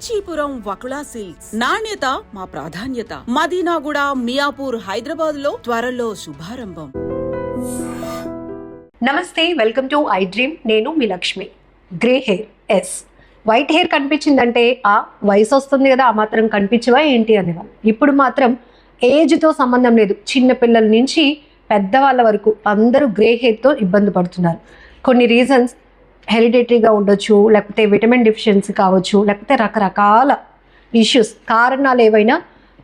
Kanchipuram Vakula silks నాణ్యత మా ప్రాధాన్యత. మదీనాగూడ, మియాపూర్, హైదరాబాద్ లో త్వరలో శుభారంభం. నమస్తే, వెల్కమ్ టు ఐ డ్రీమ్. నేను మీ Lakshmi. Grey hair, yes, white hair కనిపించిందంటే ఆ వయసు వస్తుంది కదా, ఆ మాత్రం కనిపించవా ఏంటి అనేవాళ్ళు. ఇప్పుడు మాత్రం ఏజ్తో సంబంధం లేదు, చిన్న పిల్లల నుంచి పెద్దవాళ్ళ వరకు అందరూ గ్రే హెయిర్తో ఇబ్బంది పడుతున్నారు. కొన్ని రీజన్స్ హెరిడిటరీగా ఉండొచ్చు, లేకపోతే విటమిన్ డెఫిషియన్సీ కావచ్చు, లేకపోతే రకరకాల ఇష్యూస్, కారణాలు ఏవైనా.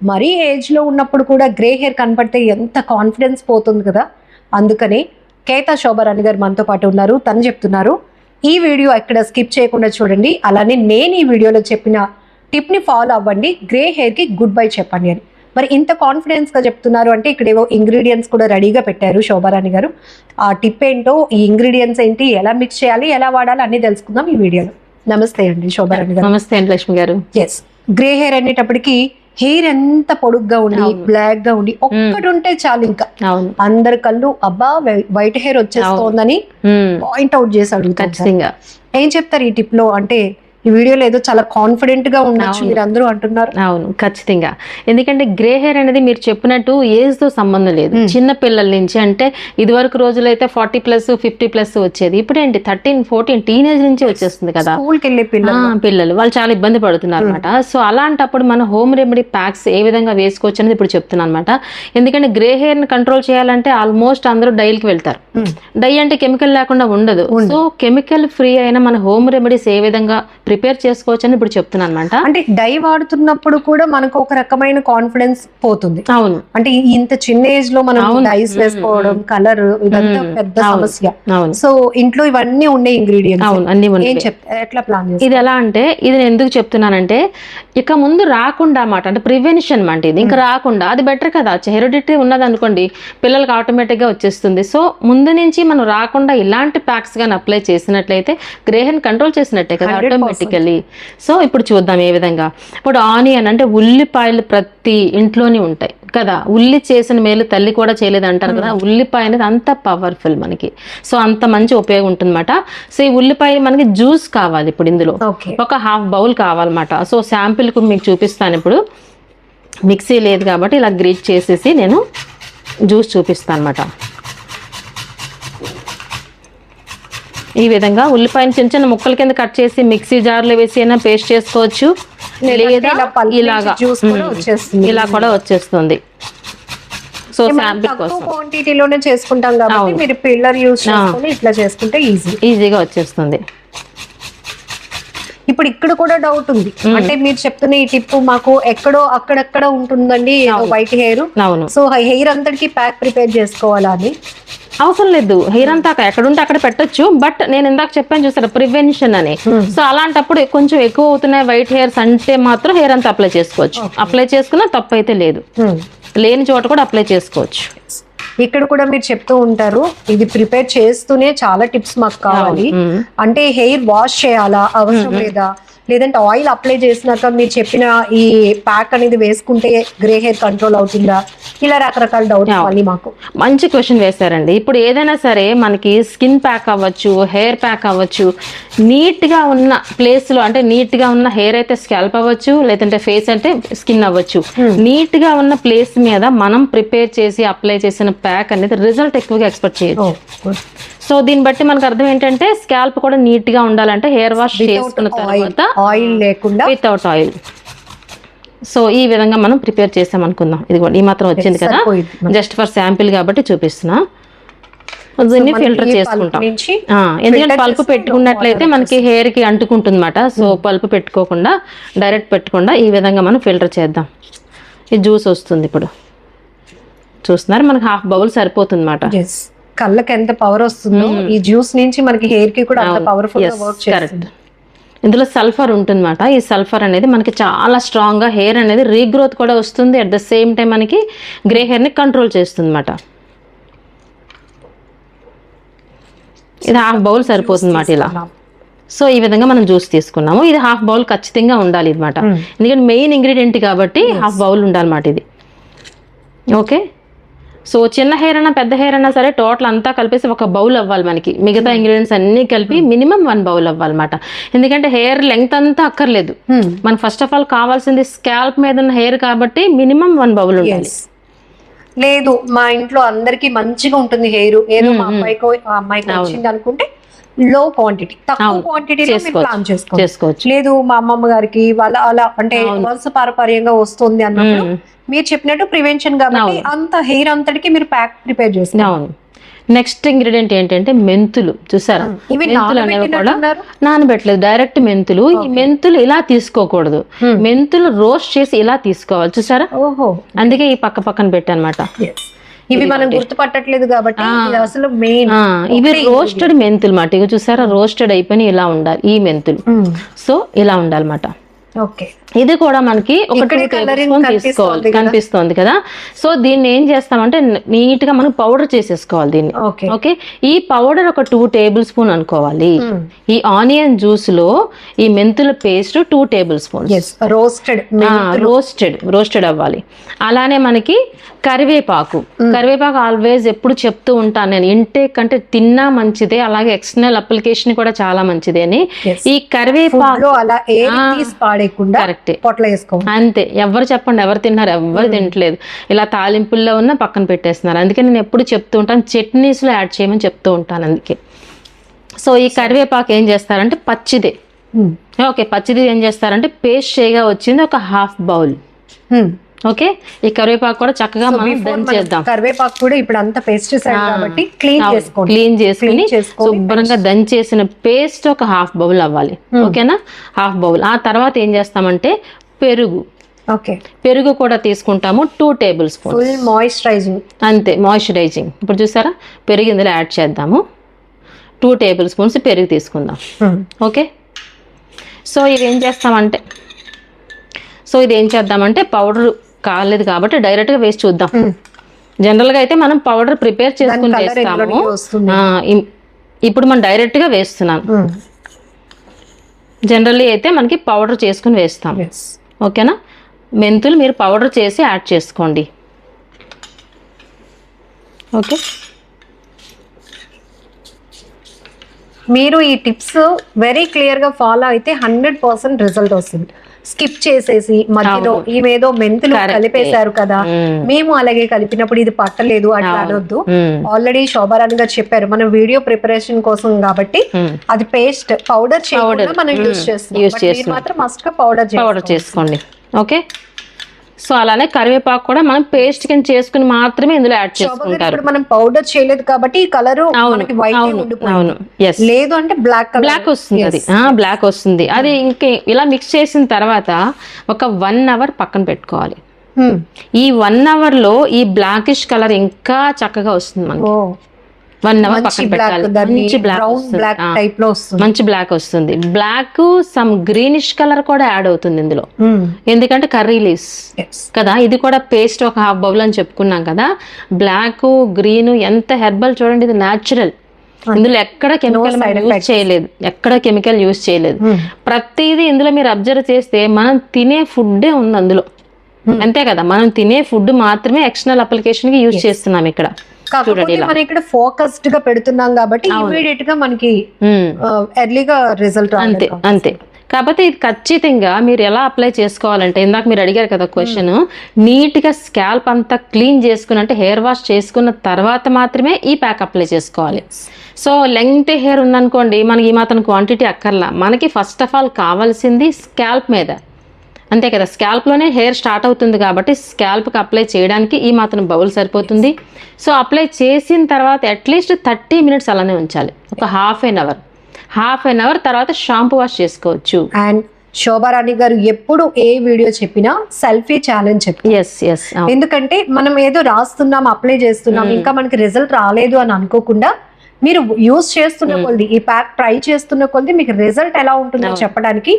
మరీ ఏజ్లో ఉన్నప్పుడు కూడా గ్రే హెయిర్ కనపడితే ఎంత కాన్ఫిడెన్స్ పోతుంది కదా. అందుకని కేతా శోభారాణి గారు మనతో పాటు ఉన్నారు. తను చెప్తున్నారు, ఈ వీడియో ఎక్కడ స్కిప్ చేయకుండా చూడండి, అలానే నేను ఈ వీడియోలో చెప్పిన టిప్ని ఫాలో అవ్వండి, గ్రే హెయిర్కి గుడ్ బై చెప్పండి అని. మరి ఇంత కాన్ఫిడెన్స్గా చెప్తున్నారు అంటే ఇక్కడ ఏవో ఇంగ్రీడియంట్స్ కూడా రెడీగా పెట్టారు శోభారాణి గారు. ఆ టిప్ ఏంటో, ఈ ఇంగ్రీడియంట్స్ ఏంటి, ఎలా మిక్స్ చేయాలి, ఎలా వాడాలి అన్ని తెలుసుకుందాం ఈ వీడియోలో. నమస్తే అండి శోభారాణి గారు. నమస్తే అండి లక్ష్మి గారు. ఎస్, గ్రే హెయిర్ అనేటప్పటికి హెయిర్ ఎంత పొడుగ్గా ఉండి బ్లాక్ గా ఉండి ఒక్కటి ఉంటే చాలు, ఇంకా అందరి కళ్ళు అబ్బా వైట్ హెయిర్ వచ్చేస్తోందని పాయింట్ అవుట్ చేసి అడుగుతారు. ఏం చెప్తారు ఈ టిప్ లో? అంటే ఈ వీడియోలో ఏదో చాలా కాన్ఫిడెంట్ గా ఉండొచ్చు మీరు అందరూ అంటున్నారు. అవును, ఖచ్చితంగా. ఎందుకంటే గ్రే హెయిర్ అనేది మీరు చెప్పినట్టు ఏజ్ తో సంబంధం లేదు. చిన్న పిల్లల నుంచి, అంటే ఇది వరకు రోజులు అయితే 40+ 50+ వచ్చేది, ఇప్పుడు ఏంటి 13, 14 టీనేజ్ నుంచి వచ్చేస్తుంది కదా. స్కూల్కి వెళ్ళే పిల్లలు వాళ్ళు చాలా ఇబ్బంది పడుతున్నారు అనమాట. సో అలాంటప్పుడు మన హోమ్ రెమెడీ ప్యాక్స్ ఏ విధంగా వేసుకోవచ్చు అనేది ఇప్పుడు చెప్తున్నాను అనమాట. ఎందుకంటే గ్రే హెయిర్ ని కంట్రోల్ చేయాలంటే ఆల్మోస్ట్ అందరూ డైల్కి వెళ్తారు. డై అంటే కెమికల్ లేకుండా ఉండదు. సో కెమికల్ ఫ్రీ అయిన మన హోమ్ రెమెడీస్ ఏ విధంగా ప్రిపేర్ చేసుకోవచ్చు అని ఇప్పుడు చెప్తున్నాను అనమాట. అంటే డై వాడుతున్నప్పుడు కూడా మనకు ఒక రకమైన కాన్ఫిడెన్స్ పోతుంది. అవును, అంటే ఇంత చిన్న ఏజ్ లో మనం డైస్ వేసుకోవడం, కలర్, ఇదంతా పెద్ద సమస్య. సో ఇంట్లో ఇవన్నీ ఉండే ఇంగ్రీడియంట్స్. అవును, అన్ని ఎట్లా ప్లాన్ చేస్తారు? ఇది ఎలా అంటే, ఇది నేను ఎందుకు చెప్తున్నానంటే ఇక ముందు రాకుండా అన్నమాట, అంటే ప్రివెన్షన్ అంటే ఇది ఇంకా రాకుండా, అది బెటర్ కదా. హెరిడిటరీ ఉన్నది అనుకోండి, పిల్లలకి ఆటోమేటిక్ గా వచ్చేస్తుంది. సో ముందు నుంచి మనం రాకుండా ఇలాంటి ప్యాక్స్ గాని అప్లై చేసినట్లయితే గ్రే హెయిర్ కంట్రోల్ చేసినట్టే కదా ఆటోమేటికల్లీ. సో ఇప్పుడు చూద్దాం ఏ విధంగా. ఇప్పుడు ఆనియన్ అంటే ఉల్లిపాయలు ప్రతి ఇంట్లోనే ఉంటాయి కదా. ఉల్లి చేసిన మేలు తల్లి కూడా చేయలేదు అంటారు కదా. ఉల్లిపాయ అనేది అంత పవర్ఫుల్ మనకి. సో అంత మంచి ఉపయోగం ఉంటుంది అనమాట. సో ఈ ఉల్లిపాయ మనకి జ్యూస్ కావాలి. ఇప్పుడు ఇందులో ఒక 1/2 బౌల్ కావాలన్నమాట. సో శాంపిల్ కు మీకు చూపిస్తాను. ఇప్పుడు మిక్సీ లేదు కాబట్టి ఇలా గ్రేట్ చేసేసి నేను జ్యూస్ చూపిస్తాను అనమాట. ఈ విధంగా ఉల్లిపాయను చిన్న చిన్న ముక్కల కింద కట్ చేసి మిక్సీ జార్లో వేసి అయినా పేస్ట్ చేసుకోవచ్చు, లేదా ఇలాగా ఇలా కూడా వచ్చేస్తుంది. సో శాంపిల్ కోసం క్వాంటిటీలోనే చేసుకుంటాం కాబట్టి మీరు పిల్లర్ యూస్ చేసుకొని ఇట్లా చేసుకుంటే ఈజీగా వచ్చేస్తుంది. ఇప్పుడు ఇక్కడ కూడా డౌట్ ఉంది. అంటే మీరు చెప్తున్న ఈ టిప్ మాకు ఎక్కడో అక్కడక్కడ ఉంటుందండి వైట్ హెయిర్. సో హెయిర్ అంతటికి ప్యాక్ ప్రిపేర్ చేసుకోవాలా అని అవసరం లేదు. హెయిర్ అంతా ఎక్కడ ఉంటే అక్కడ పెట్టొచ్చు. బట్ నేను ఇందాక చెప్పాను చూసారా, ప్రివెన్షన్ అని. సో అలాంటప్పుడు కొంచెం ఎక్కువ అవుతున్నాయి వైట్ హెయిర్స్ అంటే మాత్రం హెయిర్ అంతా అప్లై చేసుకోవచ్చు. అప్లై చేసుకున్నా తప్పు అయితే లేదు, లేని చోట కూడా అప్లై చేసుకోవచ్చు. ఇక్కడ కూడా మీరు చెప్తూ ఉంటారు, ఇది ప్రిపేర్ చేస్తూనే చాలా టిప్స్ మాకు కావాలి. అంటే హెయిర్ వాష్ చేయాలా, అవసరం లేదా, లేదంటే ఆయిల్ అప్లై చేసినాక మీరు చెప్పిన ఈ ప్యాక్ అనేది వేసుకుంటే గ్రే హెయిర్ కంట్రోల్ అవుతుందా, ఇలా రకరకాల డౌట్స్ మళ్ళీ మాకు. మంచి క్వశ్చన్ వేశారండి. ఇప్పుడు ఏదైనా సరే మనకి స్కిన్ ప్యాక్ అవ్వచ్చు, హెయిర్ ప్యాక్ అవ్వచ్చు, నీట్ గా ఉన్న ప్లేస్ లో, అంటే నీట్ గా ఉన్న హెయిర్ అయితే స్కాల్ప్ అవ్వచ్చు, లేదంటే ఫేస్ అంటే స్కిన్ అవ్వచ్చు, నీట్ గా ఉన్న ప్లేస్ మీద మనం ప్రిపేర్ చేసి అప్లై చేసిన ప్యాక్ అనేది రిజల్ట్ ఎక్కువగా ఎక్స్పెక్ట్ చేయొచ్చు. సో దీన్ని బట్టి మనకు అర్థం ఏంటంటే స్కాల్ప్ కూడా నీట్ గా ఉండాలంటే హెయిర్ వాష్ చేసుకున్న తర్వాత ఆయిల్ లేకుండా, వితౌట్ ఆయిల్. సో ఈ విధంగా మనం ప్రిపేర్ చేసాం అనుకుందాం. ఇది కూడా ఈ మాత్రం వచ్చింది కదా, జస్ట్ ఫర్ శాంపిల్ కాబట్టి చూపిస్తున్నా. దీన్ని ఫిల్టర్ చేసుకుంటాం. ఎందుకంటే పల్పు పెట్టుకున్నట్లయితే మనకి హెయిర్ కి అంటుకుంటుంది అన్నమాట. సో పల్పు పెట్టుకోకుండా, డైరెక్ట్ పెట్టకుండా ఈ విధంగా మనం ఫిల్టర్ చేద్దాం. ఈ జ్యూస్ వస్తుంది. ఇప్పుడు చూస్తున్నారు, మనకి 1/2 బౌల్ సరిపోతుంది అన్నమాట. కళ్ళకి ఎంత పవర్ వస్తుందో ఈ జ్యూస్ నుంచి మనకి హెయిర్ కి కూడా అంత పవర్ఫుల్ గా వర్క్ చేస్తుంది. ఇందులో సల్ఫర్ ఉంటుందన్నమాట. ఈ సల్ఫర్ అనేది మనకి చాలా స్ట్రాంగ్ గా హెయిర్ అనేది రీగ్రోత్ కూడా వస్తుంది. అట్ ద సేమ్ టైం మనకి గ్రే హెయిర్ ని కంట్రోల్ చేస్తుంది అన్నమాట. ఇది 1/2 బౌల్ సరిపోతుంది అన్నమాట ఇలా. సో ఈ విధంగా మనం జ్యూస్ తీసుకున్నాము. ఇది 1/2 బౌల్ ఖచ్చితంగా ఉండాలి అన్నమాట. ఎందుకంటే మెయిన్ ఇంగ్రీడియంట్ కాబట్టి 1/2 బౌల్ ఉండాలన్నమాట ఇది. ఓకే, సో చిన్న హెయిర్ అయినా పెద్ద హెయిర్ అయినా సరే టోటల్ అంతా కలిపేసి ఒక బౌల్ అవ్వాలి మనకి, మిగతా ఇంగ్రీడియంట్స్ అన్ని కలిపి మినిమం 1 బౌల్ అవ్వాలన్నమాట. ఎందుకంటే హెయిర్ లెంగ్త్ అంతా అక్కర్లేదు, మనకు ఫస్ట్ ఆఫ్ ఆల్ కావాల్సింది స్కాల్ప్ మీద ఉన్న హెయిర్ కాబట్టి మినిమం 1 బౌల్ ఉండాలి. లేదు మా ఇంట్లో అందరికి మంచిగా ఉంటుంది హెయిర్, ఏదో మా అబ్బాయికో ఆ అమ్మాయికి వచ్చింది అనుకుంటే లో క్వాంటిటీ, తక్కువ క్వాంటిటీలో ప్లాన్ చేసుకోవచ్చు. లేదు మా అమ్మమ్మ గారికి వాళ్ళ అలా అంటే వంశ పారపర్యంగా వస్తుంది అన్నప్పుడు మీరు చెప్పినట్టు ప్రివెన్షన్ కాబట్టి అంత హెయిర్ అంతటికి మీరు ప్యాక్ ప్రిపేర్ చేస్తారు. నెక్స్ట్ ఇంగ్రీడియంట్ ఏంటంటే మెంతులు. చూసారా, మెంతులు అనేవి కూడా నానబెట్టలేదు, డైరెక్ట్ మెంతులు. ఈ మెంతులు ఇలా తీసుకోకూడదు, మెంతులు రోస్ట్ చేసి ఇలా తీసుకోవాలి. చూసారా, అందుకే ఈ పక్కన పెట్టానమాట. ఇవి మనం గుర్తుపట్టట్లేదు కాబట్టి అసలు మెయిన్ ఇవి రోస్టెడ్ మెంతులు మాట. ఇక చూసారా, రోస్టెడ్ అయిపోయి ఇలా ఉండాలి ఈ మెంతులు. సో ఇలా ఉండాలన్నమాట. ఇది కూడా మనకి ఒక 2 టేబుల్ స్పూన్ తీసుకోవాలి, కనిపిస్తుంది కదా. సో దీన్ని ఏం చేస్తామంటే నీట్ గా మనం పౌడర్ చేసేసుకోవాలి దీన్ని. ఓకే, ఈ పౌడర్ ఒక 2 టేబుల్ స్పూన్ అనుకోవాలి. ఈ ఆనియన్ జ్యూస్ లో ఈ మెంతుల పేస్ట్ 2 టేబుల్ స్పూన్స్ రోస్టెడ్ అవ్వాలి. అలానే మనకి కరివేపాకు ఆల్వేస్ ఎప్పుడు చెప్తూ ఉంటాను నేను, ఇంటేక్ అంటే తిన్నా మంచిదే, అలాగే ఎక్స్టర్నల్ అప్లికేషన్ కూడా చాలా మంచిదే అని. ఈ కరివేపాకు అంతే, ఎవరు చెప్పండి ఎవరు తిన్నారు, ఎవరు తినట్లేదు. ఇలా తాలింపుల్లో ఉన్న పక్కన పెట్టేస్తున్నారు. అందుకే నేను ఎప్పుడు చెప్తూ ఉంటాను చట్నీస్ లో యాడ్ చేయమని చెప్తూ ఉంటాను. అందుకే సో ఈ కరివేపాకు ఏం చేస్తారంటే పచ్చిదే, ఓకే, పచ్చిది ఏం చేస్తారంటే పేస్ట్ చేయగా వచ్చింది ఒక 1/2 బౌల్. ఓకే, ఈ కరివేపాకు కూడా చక్కగా మనం దంచేద్దాం. కరివేపాకు కూడా ఇప్పుడు అంతా పేస్ట్ కాబట్టి క్లీన్ చేసుకుని శుభ్రంగా దంచేసిన పేస్ట్ ఒక 1/2 బౌల్ అవ్వాలి. ఓకేనా, 1/2 బౌల్. ఆ తర్వాత ఏం చేస్తామంటే పెరుగు కూడా తీసుకుంటాము 2 టేబుల్ స్పూన్స్. మాయిశ్చరైజింగ్, అంతే, మాయిశ్చరైజింగ్. ఇప్పుడు చూసారా, పెరుగు ఇందులో యాడ్ చేద్దాము. 2 టేబుల్ స్పూన్స్ పెరుగు తీసుకుందాం. ఓకే, సో ఇది ఏం చేద్దామంటే పౌడర్ కాలేదు కాబట్టి డైరెక్ట్ గా వేసి చూద్దాం. జనరల్ గా అయితే మనం పౌడర్ ప్రిపేర్ చేసుకుని వేస్తాము, ఇప్పుడు మనం డైరెక్ట్ గా వేస్తున్నాం. జనరల్లీ అయితే మనకి పౌడర్ చేసుకుని వేస్తాం. ఓకేనా, మెంతులు మీరు పౌడర్ చేసి యాడ్ చేసుకోండి. ఓకే, మీరు ఈ టిప్స్ వెరీ క్లియర్ గా ఫాలో అయితే 100% రిజల్ట్ వస్తుంది. స్కిప్ చేసేసి మధ్యలో ఇవేదో మెంతులు కలిపేశారు కదా, మేము అలాగే కలిపినప్పుడు ఇది పట్టలేదు అట్లా అనొద్దు. ఆల్రెడీ శోభారాణి గారు చెప్పారు మనం వీడియో ప్రిపరేషన్ కోసం కాబట్టి అది పేస్ట్ పౌడర్ చేయకుండా మనం యూజ్ చేస్తాం, మాత్రం మస్ట్ గా పౌడర్ చేసుకోండి. ఓకే, సో అలానే కరివేపాకు కూడా మనం పేస్ట్ కింద చేసుకుని మాత్రమే ఇందులో యాడ్ చేసుకుంటారు. మనం పౌడర్ చేయలేదు కాబట్టి ఈ కలర్ లేదు అంటే బ్లాక్ వస్తుంది. అది బ్లాక్ వస్తుంది. అది ఇంకా ఇలా మిక్స్ చేసిన తర్వాత ఒక 1 అవర్ పక్కన పెట్టుకోవాలి. ఈ 1 అవర్ లో ఈ బ్లాకిష్ కలర్ ఇంకా చక్కగా వస్తుంది మనకి. 1 అవర్ పక్కన పెట్టాలి. మంచి బ్లాక్ వస్తుంది. బ్లాక్ సమ్ గ్రీనిష్ కలర్ కూడా యాడ్ అవుతుంది ఇందులో, ఎందుకంటే కర్రీ లీవ్స్ కదా. ఇది కూడా పేస్ట్ ఒక 1/2 బౌల్ అని చెప్పుకున్నాం కదా. బ్లాక్ గ్రీన్ ఎంత హెర్బల్ చూడండి, ఇది న్యాచురల్. ఇందులో ఎక్కడ కెమికల్ యూజ్ చేయలేదు. ప్రతిదీ ఇందులో మీరు అబ్జర్వ్ చేస్తే మనం తినే ఫుడ్డే ఉంది అందులో, అంతే కదా. మనం తినే ఫుడ్ మాత్రమే ఎక్స్టర్నల్ అప్లికేషన్ కి యూజ్ చేస్తున్నాం ఇక్కడ. మనం ఇక్కడ ఫోకస్డ్ గా పెడుతున్నాం కాబట్టి ఇమీడియట్ గా మనకి ఎర్లీగా రిజల్ట్ అంతే. కాకపోతే ఇది ఖచ్చితంగా మీరు ఎలా అప్లై చేసుకోవాలంటే, ఇందాక మీరు అడిగారు కదా క్వశ్చన్, నీట్ గా స్కాల్ప్ అంతా క్లీన్ చేసుకుని అంటే హెయిర్ వాష్ చేసుకున్న తర్వాత మాత్రమే ఈ ప్యాక్ అప్లై చేసుకోవాలి. సో లెంగ్త్ హెయిర్ ఉందనుకోండి, మనకి ఈ మాత్రం క్వాంటిటీ అక్కర్లా. మనకి ఫస్ట్ ఆఫ్ ఆల్ కావాల్సింది స్కాల్ప్ మీద, అంతే కదా. స్కాల్ప్లోనే హెయిర్ స్టార్ట్ అవుతుంది కాబట్టి స్కాల్ప్కి అప్లై చేయడానికి ఈ మాత్రం బౌల్ సరిపోతుంది. సో అప్లై చేసిన తర్వాత అట్లీస్ట్ 30 మినిట్స్ అలానే ఉంచాలి, ఒక హాఫ్ అన్ అవర్ తర్వాత షాంపూ వాష్ చేసుకోవచ్చు. అండ్ శోభారాణి గారు ఎప్పుడు ఏ వీడియో చెప్పినా సెల్ఫీ ఛాలెంజ్ చెప్పారు. ఎందుకంటే మనం ఏదో రాస్తున్నాం, అప్లై చేస్తున్నాం, ఇంకా మనకి రిజల్ట్ రాలేదు అని అనుకోకుండా మీరు యూజ్ చేస్తున్న కొద్ది, ఈ ప్యాక్ ట్రై చేస్తున్న కొద్ది మీకు రిజల్ట్ ఎలా ఉంటుందో చెప్పడానికి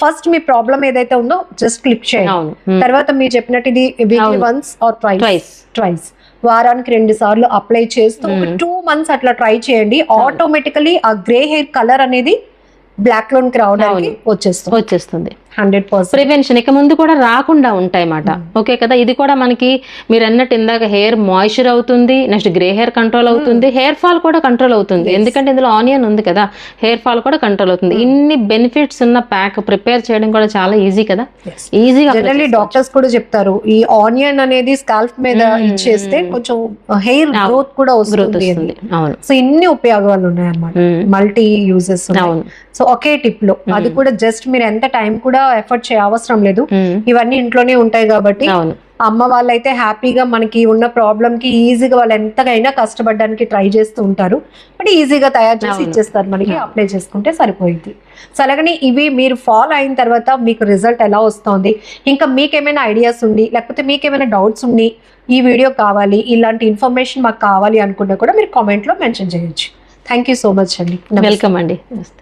ఫస్ట్ మీ ప్రాబ్లం ఏదైతే ఉందో జస్ట్ క్లిక్ చేయండి. తర్వాత మీరు చెప్పినట్టు ఇది వీక్లీ వన్స్ ఆర్ ట్వైస్ వారానికి 2 సార్లు అప్లై చేస్తూ 2 months అట్లా ట్రై చేయండి. ఆటోమేటికలీ ఆ గ్రే హెయిర్ కలర్ అనేది బ్లాక్ లోనికి రావడానికి వచ్చేస్తుంది. 100%. ప్రివెన్షన్ ఇక ముందు కూడా రాకుండా ఉంటాయి అన్నమాట. ఓకే కదా, ఇది కూడా మనకి మీరు అన్నట్టు ఇందాక హెయిర్ మాయిశ్చర్ అవుతుంది, నెక్స్ట్ గ్రే హెయిర్ కంట్రోల్ అవుతుంది, హెయిర్ ఫాల్ కూడా కంట్రోల్ అవుతుంది. ఎందుకంటే ఇందులో ఆనియన్ ఉంది కదా, హెయిర్ ఫాల్ కూడా కంట్రోల్ అవుతుంది. ఇన్ని బెనిఫిట్స్ ఉన్న ప్యాక్ ప్రిపేర్ చేయడం కూడా చాలా ఈజీ కదా, ఈజీగా. జనరల్లీ డాక్టర్స్ కూడా చెప్తారు ఈ ఆనియన్ అనేది స్కాల్ప్ మీద ఇచ్చేస్తే కొంచెం హెయిర్ గ్రోత్ కూడా వస్తుంది. అవును. సో ఇన్ని ఉపయోగాలు ఉన్నాయి అన్నమాట, మల్టీ యూజెస్. సో ఒకే టిప్ లో అది కూడా జస్ట్ మీరు ఎంత టైం కూడా ఎఫర్ట్ చేయ అవసరం లేదు, ఇవన్నీ ఇంట్లోనే ఉంటాయి కాబట్టి అమ్మ వాళ్ళైతే హ్యాపీగా మనకి ఉన్న ప్రాబ్లమ్ కి ఈజీగా వాళ్ళు ఎంతగైనా కష్టపడడానికి ట్రై చేస్తూ ఉంటారు, బట్ ఈజీగా తయారు చేసి ఇచ్చేస్తారు మనకి, అప్లై చేసుకుంటే సరిపోయింది. సో అలాగని ఇవి మీరు ఫాలో అయిన తర్వాత మీకు రిజల్ట్ ఎలా వస్తుంది, ఇంకా మీకేమైనా ఐడియాస్ ఉండి లేకపోతే మీకేమైనా డౌట్స్ ఉండి ఈ వీడియో కావాలి, ఇలాంటి ఇన్ఫర్మేషన్ మాకు కావాలి అనుకున్నా కూడా మీరు కామెంట్ లో మెన్షన్ చేయొచ్చు. థ్యాంక్ యూ సో మచ్ అండి. వెల్కమ్ అండి. నమస్తే.